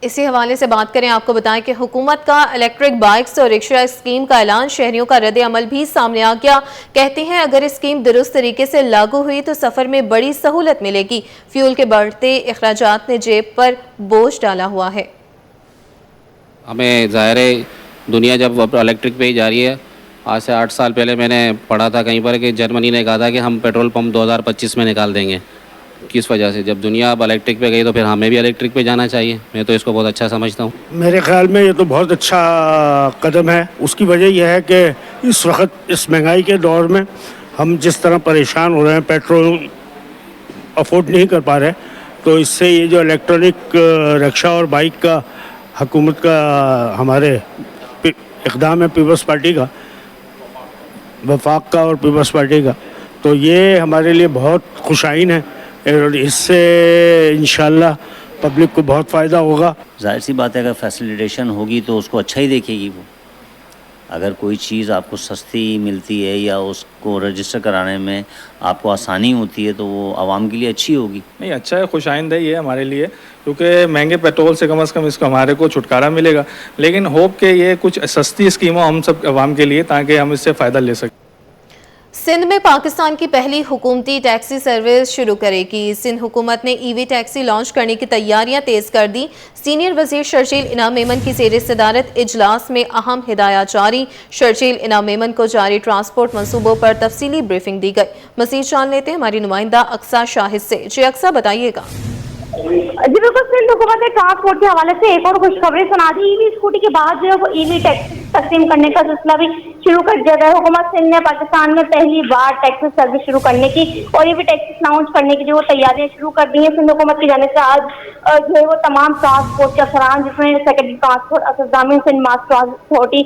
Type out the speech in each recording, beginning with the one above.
इसी हवाले से बात करें, आपको बताएं कि हुकूमत का इलेक्ट्रिक बाइक्स और रिक्शा स्कीम का ऐलान, शहरियों का रद्द अमल भी सामने आ गया। कहते हैं अगर स्कीम दुरुस्त तरीके से लागू हुई तो सफर में बड़ी सहूलत मिलेगी। फ्यूल के बढ़ते अखराजात ने जेब पर बोझ डाला हुआ है। हमें ज़ाहिर है दुनिया जब इलेक्ट्रिक पे ही जा रही है। आज से 8 साल पहले मैंने पढ़ा था कहीं पर कि जर्मनी ने कहा था कि हम पेट्रोल पंप 2025 में निकाल देंगे। किस वजह से जब दुनिया अब इलेक्ट्रिक पे गई तो फिर हमें भी इलेक्ट्रिक पे जाना चाहिए। मैं तो इसको बहुत अच्छा समझता हूँ। मेरे ख्याल में ये तो बहुत अच्छा कदम है। उसकी वजह यह है कि इस वक्त इस महंगाई के दौर में हम जिस तरह परेशान हो रहे हैं, पेट्रोल अफोर्ड नहीं कर पा रहे, तो इससे ये जो इलेक्ट्रॉनिक रिक्शा और बाइक का हुकूमत का हमारे इक़दाम है, पीपल्स पार्टी का, वफाक का और पीपल्स पार्टी का, तो ये हमारे लिए बहुत खुशाइन है और इससे इंशाल्लाह पब्लिक को बहुत फ़ायदा होगा। जाहिर सी बात है अगर फैसिलिटेशन होगी तो उसको अच्छा ही देखेगी वो। अगर कोई चीज़ आपको सस्ती मिलती है या उसको रजिस्टर कराने में आपको आसानी होती है तो वो आवाम के लिए अच्छी होगी। नहीं, अच्छा है, खुशाइंदही है हमारे लिए, क्योंकि महंगे पेट्रोल से कम इसको हमारे को छुटकारा मिलेगा। लेकिन होप के ये कुछ सस्ती स्कीम हो हम सब आवाम के लिए, ताकि हम इससे फ़ायदा ले सकें। सिंध में पाकिस्तान की पहली हुकूमती टैक्सी सर्विस शुरू करेगी। सिंध हुकूमत ने ईवी टैक्सी लॉन्च करने की तैयारियां तेज कर दी। सीनियर वजीर शर्जील इनाम मेमन की ज़ेर सदारत इजलास में अहम हिदायत जारी। शर्जील इनाम मेमन को जारी ट्रांसपोर्ट मंसूबों पर तफसीली ब्रीफिंग दी गई। मज़ीद जान लेते हैं हमारी नुमाइंदा अक्सा शाहिद से। जी अक्सा, बताइएगा। जी बिल्कुल, सिंध हुकूमत ने ट्रांसपोर्ट के हवाले से एक और खुशखबरी सुना दी। ईवी स्कूटी के बाद जो है वो ईवी टैक्सी तकसीम करने का सिलसिला भी शुरू कर दिया गया। हुकूमत सिंध ने पाकिस्तान में पहली बार टैक्सी सर्विस शुरू करने की और ईवी टैक्सी लॉन्च करने की जो वो तैयारियां शुरू कर दी हैं। सिंध हुकूमत की जानिब से आज जो है वो तमाम ट्रांसपोर्ट के अफसरान, जिसमें सेक्रेटरी ट्रांसपोर्ट असदामी, Sindh mass transport authority,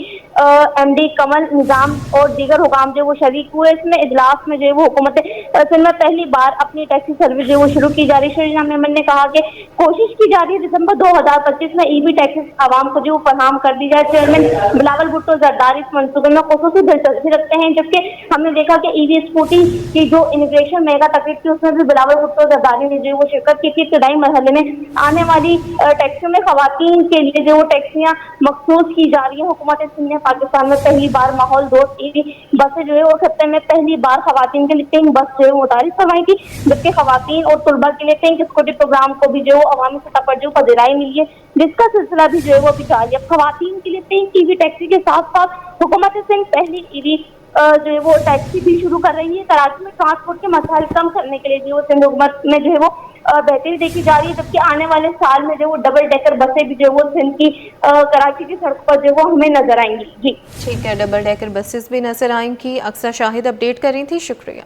MD Kamal Nizam और दीगर हुकाम जो वो शरीक हुए। इसमें इजलास में जो है वो हुकूमत सिंध में पहली बार अपनी टैक्सी सर्विस जो वो शुरू की जा रही है। शर्जील इनाम मेमन ने कहा कि कोशिश की जा रही है दिसंबर 2025 में ईवी टैक्सी आवाम को जो फराहम कर दी जाए। चेयरमैन बिलावल भुट्टो जरदारी इस मंसूबे में खुसूसी दिलचस्पी रखते हैं, जबकि हमने देखा कि ईवी स्कूटी की जो इनोग्रेशन मेगा तकरीब थी उसमें भी बिलावल भुट्टो जरदारी ने जो वो शिरकत की थी। इब्तदाई मरहले में आने वाली टैक्सियों में खवातीन के लिए जो वो टैक्सियां मखसूस की जा रही है। हुकूमत सिंध ने पाकिस्तान में पहली बार माहौल दोस्त ईवी बसें जो है वो खत्ते में पहली बार खवातीन के लिए पिंक बस जो है वो मुतारिफ करवाई थी, जबकि खवातीन और तुलबा के लिए पिंक स्कूटी प्रोग्राम को भी जो अवामी सतह पर जो पजेराई मिली है, जिसका सिलसिला भी जो है वो अभी जारी है। खवातीन के लिए पिंक ईवी टैक्सी के साथ साथ हुकूमत सिंध पहली ईवी जो है वो टैक्सी भी शुरू कर रही है। कराची में ट्रांसपोर्ट के मसाइल कम करने के लिए जो सिंध हुकूमत में जो है वो बेहतरी देखी जा रही है, जबकि आने वाले साल में जो वो डबल डेकर बसें भी जो वो सिंध की कराची की सड़क पर जो वो हमें नजर आएंगी। जी ठीक है, डबल डेकर बसेस भी नजर आएंगी। अक्सा शाहिद अपडेट कर रही थी, शुक्रिया।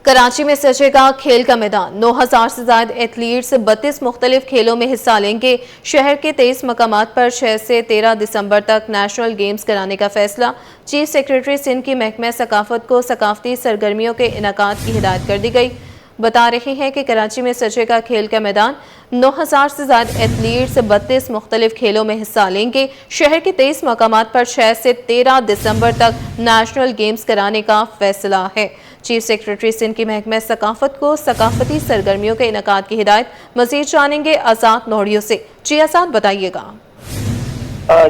कराची में सजेगा खेल का मैदान। 9000 से ज्यादा एथलीट्स 32 मुख्तलिफ खेलों में हिस्सा लेंगे। शहर के 23 मकामात पर 6 से 13 दिसंबर तक नेशनल गेम्स कराने का फैसला। चीफ सेक्रेटरी सिंध की महकमा सकाफत को सकाफती सरगर्मियों के इनेकाद की हिदायत कर दी गई। बता रहे हैं कि कराची में सजेगा खेल का मैदान। 9000 से ज्यादा एथलीट्स 32 मुख्तलिफ खेलों में हिस्सा लेंगे। शहर के 23 मकामात पर 6 से 13 दिसंबर तक नेशनल गेम्स कराने का फैसला है। चीफ सेक्रेटरी सिंध की महकमा सकाफत को सकाफती सरगर्मियों के इनेकाद की हिदायत। मजीद जानेंगे आजाद नोहड़ियों से। जी आजाद, बताइएगा।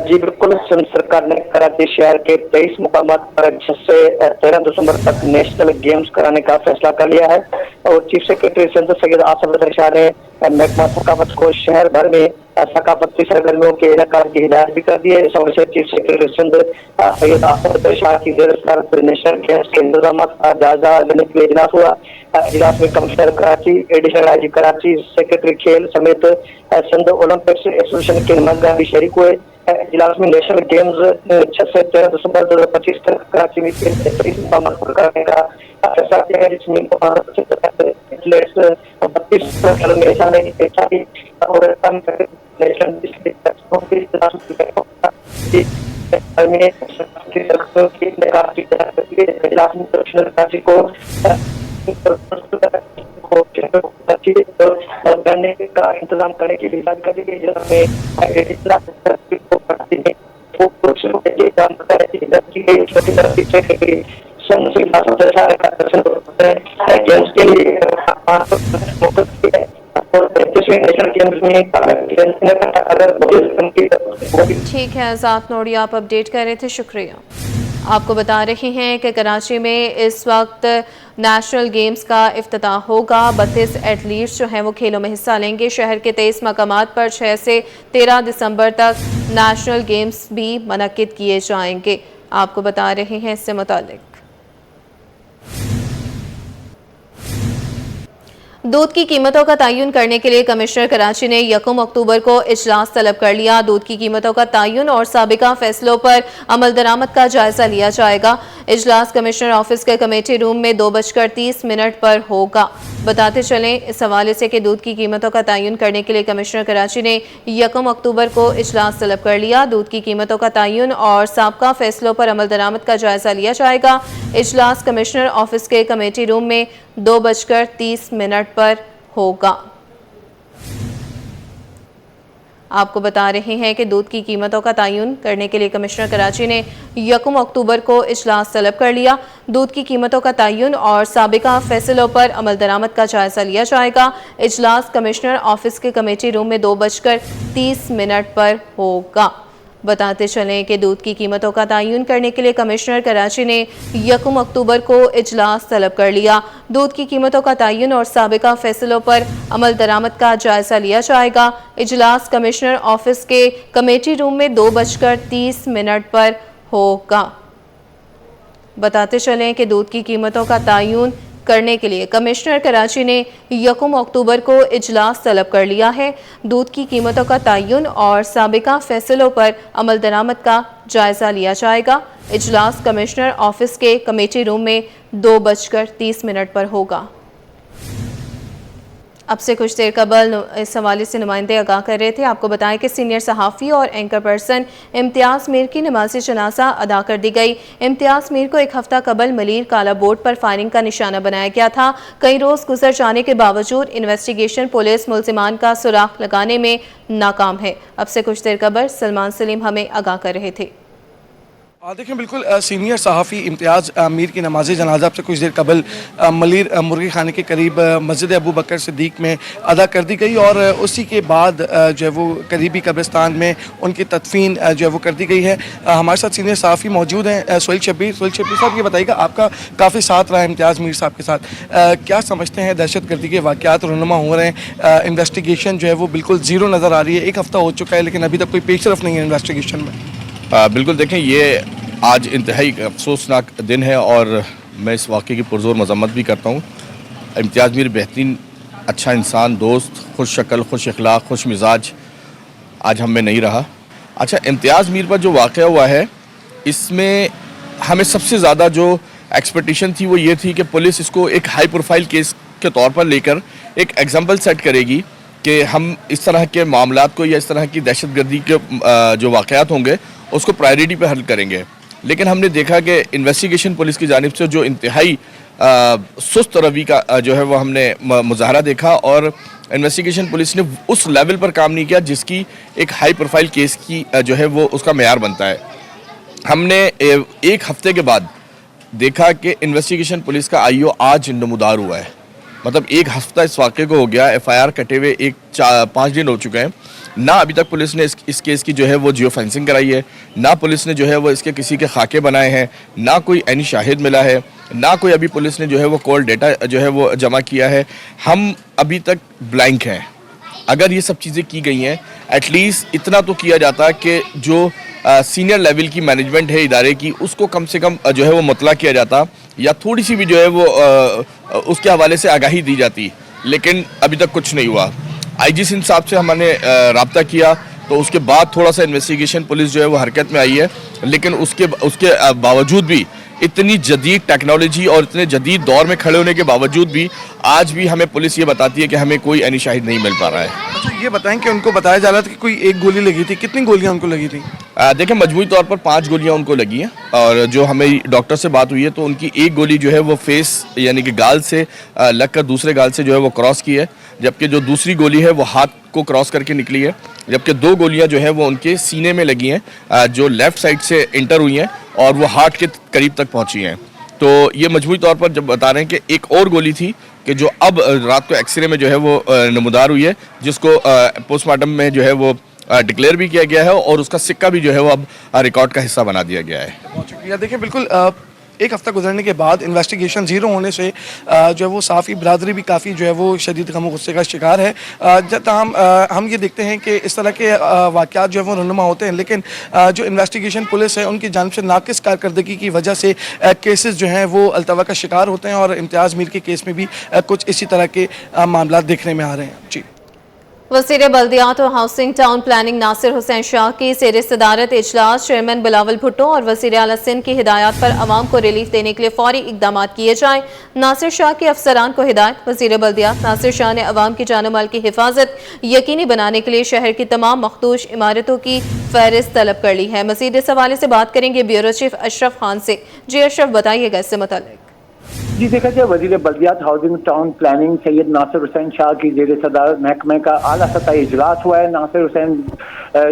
जी बिल्कुल, सिंध सरकार ने कराची शहर के 23 मुकामात पर 6 से 13 दिसंबर तक नेशनल गेम्स कराने का फैसला कर लिया है और चीफ सेक्रेटरी सिंध सैयद आसिफ अजहर शाह ने महकमा सकाफत को शहर भर में सकाफती सरगर्मियों के इनेकाद की हिदायत भी कर दी है। इस हवाले से चीफ सेक्रेटरी सिंध सैयद आसिफ अजहर शाह की ज़ेर सदारत नेशनल गेम्स के इंतजाम का जायजा लेने के लिए इजलास हुआ। इजलास में commissioner Karachi, additional IG Karachi, secretary खेल समेत सिंध ओलंपिक्स एसोसिएशन के नुमाइंदे भी शरीक हुए। इजलास में नेशनल गेम्स 6 से 13 दिसंबर 2025 तक कराची में 23 मुकामात पर करने का फैसला किया है, जिसमें एथलीट्स 32 खेलों में हिस्सा लेने की इच्छा थी और करने का इंतजाम करने की भी बात करी गई, और 35वीं नेशनल गेम्स में अगर ठीक है आज़ाद नोड़ी, आप अपडेट कर रहे थे, शुक्रिया। आपको बता रहे हैं कि कराची में इस वक्त नेशनल गेम्स का इफ्तिताह होगा। 32 एथलीट्स जो हैं वो खेलों में हिस्सा लेंगे। शहर के 23 मकामात पर 6 से 13 दिसंबर तक नेशनल गेम्स भी मुनक्किद किए जाएंगे। आपको बता रहे हैं इससे मुतालिक। दूध की कीमतों का तयन करने के लिए कमिश्नर कराची ने 1 अक्टूबर को इजलास तलब कर लिया। दूध की कीमतों का तयन और साबिका फैसलों पर अमल दरामद का जायजा लिया जाएगा। इजलास कमिश्नर ऑफिस के कमेटी रूम में 2:30 पर होगा। बताते चलें इस हवाले से कि दूध की कीमतों का तयन करने के लिए कमिश्नर कराची ने 1 अक्टूबर को इजलास तलब कर लिया। दूध की कीमतों का तयन और साबिका फैसलों पर अमल दरामद का जायजा लिया जाएगा। इजलास कमिश्नर ऑफिस के कमेटी रूम में 2:30 पर होगा। आपको बता रहे हैं कि दूध की कीमतों का तयन करने के लिए कमिश्नर कराची ने 1 अक्टूबर को इजलास तलब कर लिया। दूध की कीमतों का तयन और साबिका फैसलों पर अमल दरामद का जायजा लिया जाएगा। इजलास कमिश्नर ऑफिस के कमेटी रूम में 2:30 पर होगा। बताते चलें कि दूध की कीमतों का तयन करने के लिए कमिश्नर कराची ने 1 अक्टूबर को इजलास तलब कर लिया। दूध की कीमतों का तयन और साबिका फैसलों पर अमल दरामद का जायजा लिया जाएगा। इजलास कमिश्नर ऑफिस के कमेटी रूम में 2:30 पर होगा। बताते चलें कि दूध की कीमतों का तयन करने के लिए कमिश्नर कराची ने 1 अक्टूबर को इजलास तलब कर लिया है। दूध की कीमतों का तयन और साबिका फैसलों पर अमल दरामद का जायजा लिया जाएगा। इजलास कमिश्नर ऑफिस के कमेटी रूम में 2:30 पर होगा। अब से कुछ देर कबल इस हवाले से नुमाइंदे आगाह कर रहे थे। आपको बताएं कि सीनियर सहाफ़ी और एंकर पर्सन इम्तियाज़ मीर की नमाज़ जनाजा अदा कर दी गई। इम्तियाज़ मीर को एक हफ्ता कबल मलीर काला बोर्ड पर फायरिंग का निशाना बनाया गया था। कई रोज़ गुजर जाने के बावजूद इन्वेस्टिगेशन पुलिस मुल्ज़िमान का सुराग लगाने में नाकाम है। अब से कुछ देर कबल सलमान सलीम हमें आगाह कर रहे थे। देखिए बिल्कुल सीनियर सहाफ़ी इम्तियाज़ मीर की नमाज जनाजा से कुछ देर कबल मलीर मुर्गी खाने के करीब मस्जिद अबू बकर सिद्दीक में अदा कर दी गई और उसी के बाद जो है वो करीबी कब्रिस्तान में उनकी तदफीन जो है वो कर दी गई है। हमारे साथ सीनियर सहाफ़ी मौजूद हैं सोहेल शब्बीर साहब, ये बताइएगा आपका काफ़ी साथ रहा है इम्तियाज़ मीर साहब के साथ, क्या समझते हैं दहशत गर्दी के वाक़यात रुनुमा हो रहे हैं, इन्वेस्टिगेशन जो है वो बिल्कुल ज़ीरो नज़र आ रही है, एक हफ़्ता हो चुका है लेकिन अभी तक कोई पेशरफ नहीं है इन्वेस्टिगेशन में। बिल्कुल देखें, ये आज इंतहाई अफसोसनाक दिन है और मैं इस वाक़े की पुरज़ोर मज़म्मत भी करता हूँ। इम्तियाज़ मीर बेहतरीन अच्छा इंसान, दोस्त, खुश शक्ल, खुश अखलाक, खुश मिजाज आज हम में नहीं रहा। अच्छा, इम्तियाज़ मीर पर जो वाक़या हुआ है इसमें हमें सबसे ज़्यादा जो एक्सपेक्टेशन थी वो ये थी कि पुलिस इसको एक हाई प्रोफाइल केस के तौर पर लेकर एक एग्जाम्पल सेट करेगी कि हम इस तरह के मामलात को या इस तरह की दहशतगर्दी के जो वाक़यात होंगे उसको प्रायोरिटी पे हल करेंगे। लेकिन हमने देखा कि इन्वेस्टिगेशन पुलिस की जानिब से जो इंतहाई सुस्त रवि का जो है वो हमने मुजाहरा देखा और इन्वेस्टिगेशन पुलिस ने उस लेवल पर काम नहीं किया जिसकी एक हाई प्रोफाइल केस की जो है वो उसका मेयार बनता है। हमने एक हफ्ते के बाद देखा कि इन्वेस्टिगेशन पुलिस का आईओ आज नमूदार हुआ है। मतलब एक हफ्ता इस वाक़े को हो गया, एफआईआर कटे हुए 5 दिन हो चुके हैं। ना अभी तक पुलिस ने इस केस की जो है वो जियो फेंसिंग कराई है, ना पुलिस ने जो है वो इसके किसी के खाके बनाए हैं, ना कोई एनी शाहिद मिला है, ना कोई अभी पुलिस ने जो है वो कॉल डेटा जो है वो जमा किया है। हम अभी तक ब्लैंक हैं। अगर ये सब चीज़ें की गई हैं, एटलीस्ट इतना तो किया जाता कि जो सीनियर लेवल की मैनेजमेंट है इदारे की उसको कम से कम जो है वो मुतला किया जाता या थोड़ी सी भी जो है वो उसके हवाले से आगाही दी जाती, लेकिन अभी तक कुछ नहीं हुआ। आईजी सिंध साहब से हमने रब्ता किया तो उसके बाद थोड़ा सा इन्वेस्टिगेशन पुलिस जो है वो हरकत में आई है, लेकिन उसके बावजूद भी इतनी जदीद टेक्नोलॉजी और इतने जदीद दौर में खड़े होने के बावजूद भी आज भी हमें पुलिस ये बताती है कि हमें कोई एनी शाहिद नहीं मिल पा रहा है। अच्छा, ये बताएं कि उनको बताया जा रहा था कि कोई एक गोली लगी थी, कितनी गोलियां उनको लगी थी? देखें, मजमूई तौर पर 5 गोलियां उनको लगी हैं और जो हमें डॉक्टर से बात हुई है तो उनकी एक गोली जो है वो फेस यानी कि गाल से लगकर दूसरे गाल से जो है वो क्रॉस की है, जबकि जो दूसरी गोली है वो हाथ को क्रॉस करके निकली है, जबकि 2 गोलियां जो है वो उनके सीने में लगी हैं जो लेफ़्ट साइड से इंटर हुई हैं और वो हार्ट के करीब तक पहुंची हैं। तो ये मजमूई तौर पर जब बता रहे हैं कि एक और गोली थी कि जो अब रात को एक्सरे में जो है वो नमूदार हुई है, जिसको पोस्टमार्टम में जो है वो डिक्लेयर भी किया गया है और उसका सिक्का भी जो है वो अब रिकॉर्ड का हिस्सा बना दिया गया है। बहुत शुक्रिया। देखिए बिल्कुल एक हफ्ता गुजरने के बाद इन्वेस्टिगेशन ज़ीरो होने से जो है वो सहाफ़ी बरादरी भी काफ़ी जो है वो शदीद गम गुस्से का शिकार है। हम ये देखते हैं कि इस तरह के वाक़यात जो है वो रुनुमा होते हैं, लेकिन जो इन्वेस्टिगेशन पुलिस है उनकी जानिब से नाक़िस कारकर्दगी की वजह से केसेस जो हैं वो अल्तवा का शिकार होते हैं और इम्तियाज़ मीर के केस में भी कुछ इसी तरह के मामला देखने में आ रहे हैं। जी, वज़ीर बल्दियात और housing town planning Nasir Hussain Shah की ज़ेर सदारत इजलास चेयरमैन बिलावल भुट्टो और वज़ीर आला सिंध की हिदायत पर अवाम को रिलीफ देने के लिए फौरी इकदाम किए जाएँ। नासिर शाह के अफसरान को हिदायत। वज़ीर बल्दियात नासिर शाह ने अवाम की जान माल की हिफाजत यकीनी बनाने के लिए शहर की तमाम मखदूश इमारतों की फहरिस्त तलब कर ली है। मज़ीद इस हवाले से बात करेंगे ब्यूरो चीफ अशरफ खान से। जी अशरफ, बताइएगा इससे मुताल्लिक। जी, देखा जाए वज़ीर बल्दियात housing town planning Syed Nasir Hussain Shah की ज़ेर सदारत महकमे का आला सतह इजलास हुआ है। नासिर हुसैन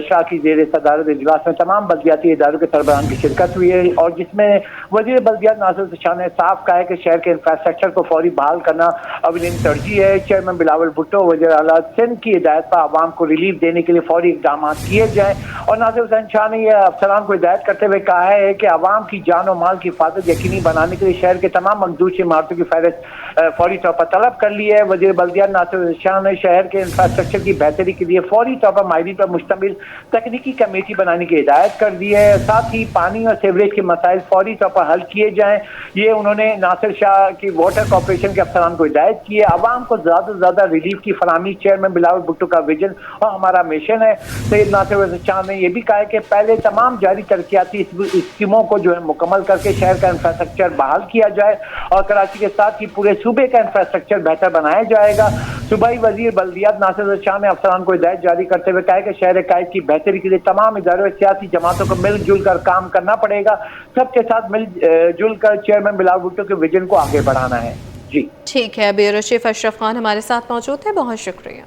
शाह की ज़ेर सदारत इजलास में तमाम बल्दियाती इदारों के सरबराहान की शिरकत हुई है और जिसमें वज़ीर बल्दियात नासिर हुसैन शाह ने साफ कहा है कि शहर के इंफ्रास्ट्रक्चर को फौरी बहाल करना अवलीन तरजीह है। चेयरमैन बिलावल भुट्टो वज़ीर आला सिंध की हिदायत पर आवाम को रिलीफ देने के लिए फौरी इकदाम किए जाएँ और नासिर हुसैन शाह ने यह अफसरान को हिदायत करते हुए कहा है कि आवाम की जान और माल की हिफाजत यकीनी बनाने के लिए शहर के तमाम मखदूश इमारतों की फहरिस्त फौरी तौर पर तलब कर ली है। वज़ीर बल्दियात नासिर शाह ने शहर के इंफ्रास्ट्रक्चर की बेहतरी के लिए फौरी तौर पर माहिरीन पर मुश्तमिल तकनीकी कमेटी बनाने की हिदायत कर दी है। साथ ही पानी और सीवरेज के मसाइल फौरी तौर पर हल किए जाएं, ये उन्होंने नासिर शाह की वाटर कॉर्पोरेशन के अफसरान को हिदायत की है। आवाम को ज़्यादा से ज़्यादा रिलीफ की फराहमी चेयरमैन बिलावल भुट्टो का विजन और हमारा मिशन है। सैयद नासिर शाह ने यह भी कहा है कि पहले तमाम जारी तरक्याती स्कीमों को जो है मुकम्मल करके शहर का इंफ्रास्ट्रक्चर बहाल किया जाए और कराची के साथ ही पूरे सूबे का इंफ्रास्ट्रक्चर बेहतर बनाया जाएगा। सूबाई वजीर बल्दियात नासिर शाह ने अफसरान को हिदायत जारी करते हुए कहा कि शहर कायद की बेहतरी के लिए तमाम इदारों और सियासी जमातों को मिलजुल कर काम करना पड़ेगा। सबके साथ मिलजुल कर चेयरमैन बिलावल भुट्टो के विजन को आगे बढ़ाना है। जी ठीक है, ब्यूरो चीफ अशरफ खान हमारे साथ मौजूद है, बहुत शुक्रिया।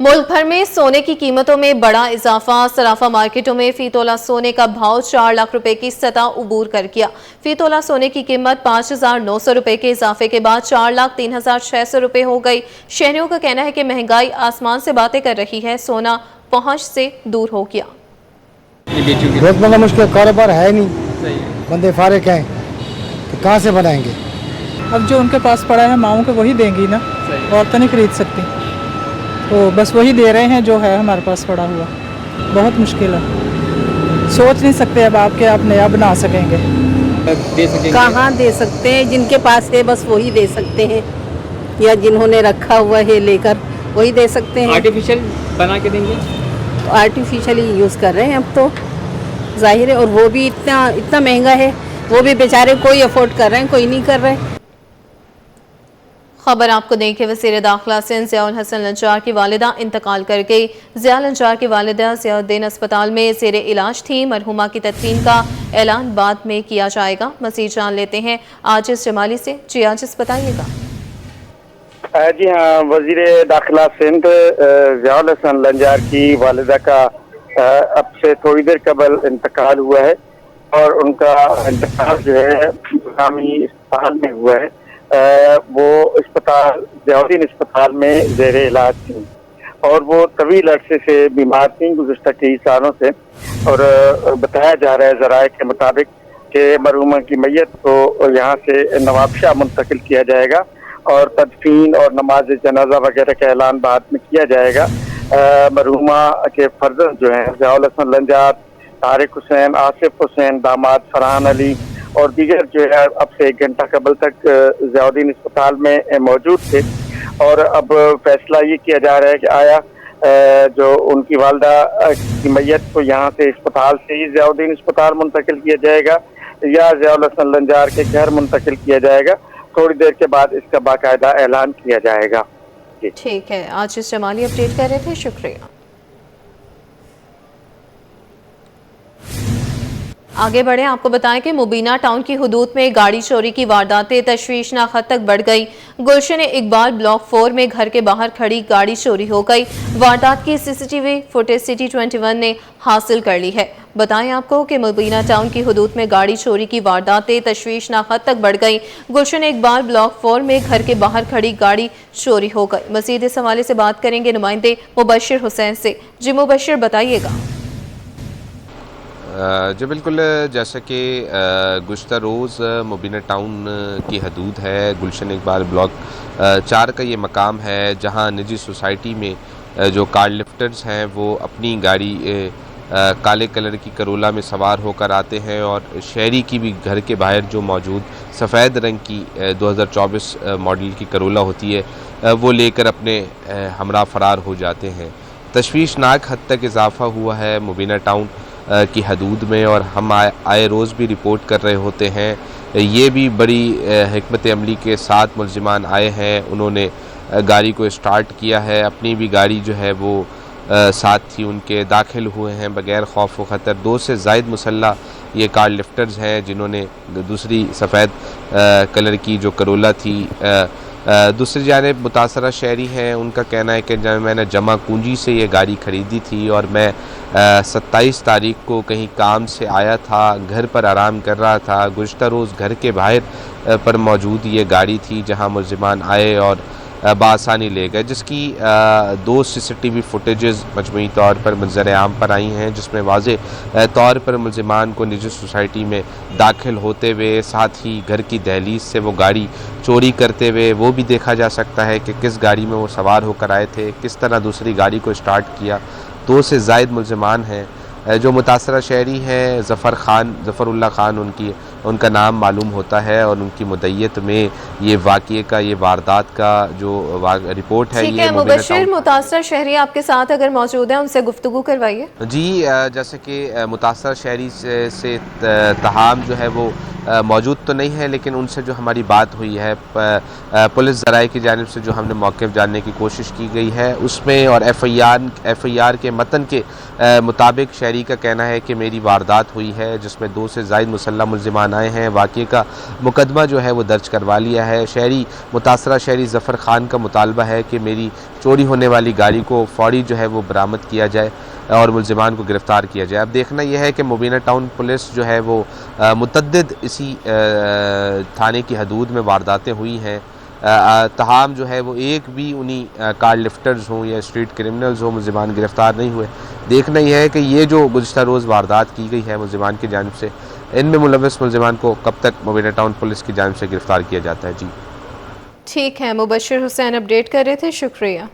मुल्क भर में सोने की कीमतों में बड़ा इजाफा। सराफा मार्केटों में फी तोला सोने का भाव 4 लाख रुपए की सतह उबूर कर गया। फी तोला सोने की कीमत 5,900 रुपए के इजाफे के बाद 4,03,600 रुपए हो गई। शहरियों का कहना है कि महंगाई आसमान से बातें कर रही है, सोना पहुंच से दूर हो गया। रोजमर्रा मुश्किल कारोबार है नहीं, बंदे फारिग हैं तो कहाँ से बनाएंगे। अब जो उनके पास पड़ा है माओं के वही देंगी ना, और तो नहीं खरीद सकती, तो बस वही दे रहे हैं जो है हमारे पास पड़ा हुआ। बहुत मुश्किल है, सोच नहीं सकते अब आपके आप नया बना सकेंगे। कहाँ दे सकते हैं, जिनके पास है बस वही दे सकते हैं, या जिन्होंने रखा हुआ है लेकर वही दे सकते हैं। आर्टिफिशियल बना के देंगे तो आर्टिफिशियल ही यूज़ कर रहे हैं अब तो, जाहिर है। और वो भी इतना महंगा है, वो भी बेचारे कोई अफोर्ड कर रहे हैं, कोई नहीं कर रहे। खबर आपको दें कि वज़ीर दाखिला सिंध ज़ियाउल हसन लंजार की वालिदा इंतकाल कर गई। ज़िया लंजार की वालिदा ज़ियाउद्दीन अस्पताल में ज़ेर इलाज थी। मरहुमा की तदफीन का ऐलान बाद में किया जाएगा। मज़ीद जान लेते हैं आजिज़ जमाली से। जी आजिज़, बताइएगा। जी हाँ, वज़ीर दाखिला सिंध ज़ियाउल हसन लंजार की वालिदा का अब से थोड़ी देर कबल इंतकाल हुआ है और उनका इंतकाल जो है मकामी अस्पताल में हुआ है। वो अस्पताल ज़ियाउद्दीन अस्पताल में ज़ेर इलाज थी और वो तवील अरसे से बीमार थी, गुज़श्ता कई सालों से। और बताया जा रहा है ज़राए के मुताबिक कि मरहुमा की मैयत को यहाँ से नवाबशाह मुंतकिल किया जाएगा और तदफीन और नमाज जनाजा वगैरह का ऐलान बाद में किया जाएगा। मरहुमा के फर्जंद जो हैं ज़ियाउल हसन लंजार, तारिक हुसैन, आसिफ हुसैन, दामाद फरहान अली और दीगर जो है अब से 1 घंटा कबल तक ज़ियाउद्दीन अस्पताल में मौजूद थे। और अब फैसला ये किया जा रहा है कि आया जो उनकी वालदा की मैयत को यहाँ से अस्पताल से ही ज़ियाउद्दीन अस्पताल मुंतकिल किया जाएगा या ज़ियाउल हसन लंजार के घर मुंतकिल किया जाएगा। थोड़ी देर के बाद इसका बाकायदा ऐलान किया जाएगा। ठीक है, आज इस जमाली अपडेट कर रहे थे, शुक्रिया। आगे बढ़े, आपको बताएं कि मुबीना टाउन की हुदूद में गाड़ी चोरी की वारदातें तशवीशनाक हद तक बढ़ गई। गुलशन इकबाल ब्लॉक 4 में घर के बाहर खड़ी गाड़ी चोरी हो गई। वारदात की सीसीटीवी फुटेज सिटी 21 ने हासिल कर ली है। बताएं आपको कि मुबीना टाउन की हुदूद में गाड़ी चोरी की वारदातें तशवीशनाक हद तक बढ़ गई। गुलशन इकबाल ब्लॉक 4 में घर के बाहर खड़ी गाड़ी चोरी हो गई। मजीद इस हवाले से बात करेंगे नुमाइंदे मुबशिर हुसैन से। जी मुबशिर, बताइएगा। जी बिल्कुल, जैसा कि गुज़श्ता रोज़ मुबीना टाउन की हदूद है, गुलशन इकबाल ब्लॉक 4 का ये मकाम है जहां निजी सोसाइटी में जो कार लिफ्टर्स हैं वो अपनी गाड़ी काले कलर की करोला में सवार होकर आते हैं और शहरी की भी घर के बाहर जो मौजूद सफ़ेद रंग की 2024 मॉडल की करोला होती है वो लेकर अपने हमरा फरार हो जाते हैं। तशवीशनाक हद तक इजाफ़ा हुआ है मुबीना टाउन की हदूद में और हम आए रोज़ भी रिपोर्ट कर रहे होते हैं। ये भी बड़ी हिकमत अमली के साथ मुल्ज़िमान आए हैं, उन्होंने गाड़ी को स्टार्ट किया है, अपनी भी गाड़ी जो है वो साथ ही उनके दाखिल हुए हैं बग़ैर खौफ व ख़तर। 2 से ज़ायद मुसल्ला ये कार लिफ्टर्स हैं जिन्होंने दूसरी सफ़ेद कलर की जो करोला थी दूसरी जानिब मुतासरा शहरी हैं, उनका कहना है कि जब मैंने जमा पूंजी से ये गाड़ी ख़रीदी थी और मैं 27 तारीख को कहीं काम से आया था, घर पर आराम कर रहा था, गुज़श्ता रोज़ घर के बाहर पर मौजूद ये गाड़ी थी जहां मुल्ज़िमान आए और बआसानी ले गए, जिसकी 2 सीसीटीवी फुटेजेस मजमूई तौर पर मंज़र आम पर आई हैं जिसमें वाज़ेह तौर पर मुल्ज़िमान को निजी सोसाइटी में दाखिल होते हुए साथ ही घर की दहलीज से वो गाड़ी चोरी करते हुए वो भी देखा जा सकता है कि किस गाड़ी में वो सवार होकर आए थे, किस तरह दूसरी गाड़ी को स्टार्ट किया। 2 से ज़ायद मुल्ज़िमान हैं। जो मुतासरा शहरी हैं ज़फ़रुल्लाह ख़ान उनका नाम मालूम होता है और उनकी मुद्दयत में ये वाक़ये का, ये वारदात का जो रिपोर्ट है ये मुबशिर मुतासरा शहरी आपके साथ अगर मौजूद है उनसे गुफ्तगू करवाइए। जी, जैसे कि मुतासरा शहरी से तहाम जो है वो मौजूद तो नहीं है, लेकिन उनसे जो हमारी बात हुई है पुलिस ज़राए की जानिब से जो हमने मौक़िफ़ जानने की कोशिश की गई है उसमें और एफ़आईआर के मतन के मुताबिक शहरी का कहना है कि मेरी वारदात हुई है जिसमें 2 से ज़ायद मुसल्ला मुल्ज़िमान आए हैं। वाक़ये का मुकदमा जो है वो दर्ज करवा लिया है। मुतासरा शहरी ज़फ़र ख़ान का मुतालबा है कि मेरी चोरी होने वाली गाड़ी को फ़ौरी जो है वो बरामद किया जाए और मुल्ज़िमान को गिरफ़्तार किया जाए। अब देखना यह है कि मुबीना टाउन पुलिस जो है वो मुतअद्दिद इसी थाने की हदूद में वारदातें हुई हैं, तहाम जो है वो एक भी उन्हीं कार लिफ्टर्स हों या स्ट्रीट क्रिमिनल्स हों मुल्ज़िमान गिरफ़्तार नहीं हुए। देखना यह है कि ये जो गुज़श्ता रोज़ वारदात की गई है मुल्ज़िमान की जानिब से, इनमें मुलव्वस मुल्ज़िमान को कब तक मुबीना टाउन पुलिस की जानिब से गिरफ़्तार किया जाता है। जी ठीक है, मुबशिर हुसैन अपडेट कर रहे थे, शुक्रिया।